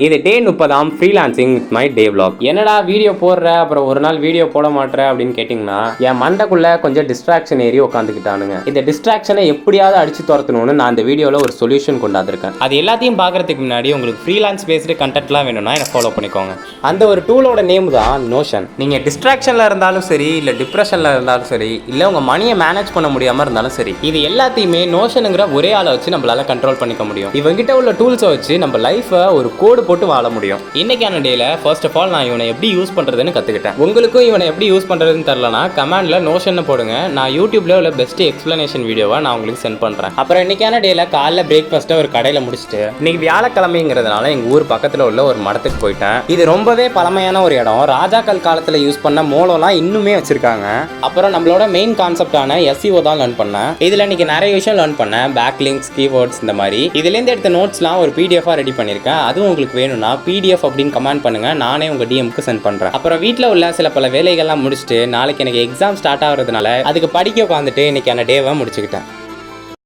இது டே 30 freelancing with my day vlog. என்னடா video போடுற அப்புறம் ஒரு நாள் வீடியோ போட மாட்டேற அப்படின்னு கேட்டிங்கன்னா என் மண்டைக்குள்ள கொஞ்சம் டிஸ்ட்ராக்ஷன் ஏறி உட்காந்துக்கிட்டானுங்க. இந்த டிஸ்ட்ராக்ஷனை எப்படியாவது அடிச்சு துரத்தணும்னு நான் இந்த வீடியோவில் ஒரு சொல்யூஷன் கொண்டாந்துருக்கேன். அது எல்லாத்தையும் பார்க்கறதுக்கு முன்னாடி உங்களுக்கு ஃப்ரீலான்ஸ் பேஸ்டு கண்டென்ட்லாம் வேணும்னா என்னை ஃபாலோ பண்ணிக்கோங்க. அந்த ஒரு டூலோட நேம் தான் நோஷன். நீங்கள் டிஸ்ட்ராக்ஷனில் இருந்தாலும் சரி, இல்லை டிப்ரெஷனில் இருந்தாலும் சரி, இல்லை உங்கள் மணியை மேனேஜ் பண்ண முடியாமல் இருந்தாலும் சரி, இது எல்லாத்தையுமே நோஷனுங்கிற ஒரே ஆளை வச்சு நம்மளால கண்ட்ரோல் பண்ணிக்க முடியும். இவங்கிட்ட உள்ள டூல்ஸை வச்சு நம்ம லைஃபை ஒரு கோடு போட்டு வாழ முடியும். இன்னைக்கான டேல ஃபர்ஸ்ட் ஆஃப் ஆல் நான் இவனை எப்படி யூஸ் பண்றதுன்னு கத்துக்கிட்டேன். உங்களுக்கும் இவனை எப்படி யூஸ் பண்றதுன்னு தெரியலனா கமெண்ட்ல நோஷன் போடுங்க. நான் யூடியூப்ல உள்ள பெஸ்ட் எக்ஸ்பிளனேஷன் வீடியோவை நான் உங்களுக்கு சென்ட் பண்றேன். அப்புறம் இன்னைக்கான டேல காலைல பிரேக்ஃபாஸ்ட்டை ஒரு கடையில முடிச்சுட்டு இன்னைக்கு வியாழக்கிழமைங்கிறதுனால எங்க ஊர் பக்கத்துல உள்ள ஒரு மடத்துக்கு போயிட்டேன். இது ரொம்பவே பழமையான ஒரு இடம். ராஜாக்கள் காலத்துல யூஸ் பண்ண மோளம்லாம் இன்னுமே வச்சிருக்காங்க. அப்புறம் நம்மளோட மெயின் கான்செப்டான SEO தான் லேர்ன் பண்ணேன். இதுல இன்னைக்கு நிறைய விஷயம் லேர்ன் பண்ணேன். பேக் லிங்க்ஸ், கீவேர்ட்ஸ், இந்த மாதிரி இதுல இருந்து எடுத்த நோட்ஸ்லாம் ஒரு PDF ரெடி பண்ணிருக்கேன். அதுவும் உங்களுக்கு வேணும்னா PDF அப்படின்னு கமெண்ட் பண்ணுங்க, நானே உங்க DMக்கு சென்ட் பண்றேன். அப்புறம் வீட்டில் உள்ள சில பல வேலைகள்லாம் முடிச்சுட்டு நாளைக்கு எனக்கு எக்ஸாம் ஸ்டார்ட் ஆகுறதுனால அதுக்கு படிக்க உட்காந்துட்டு இன்னைக்கான டேவை முடிச்சுக்கிட்டேன்.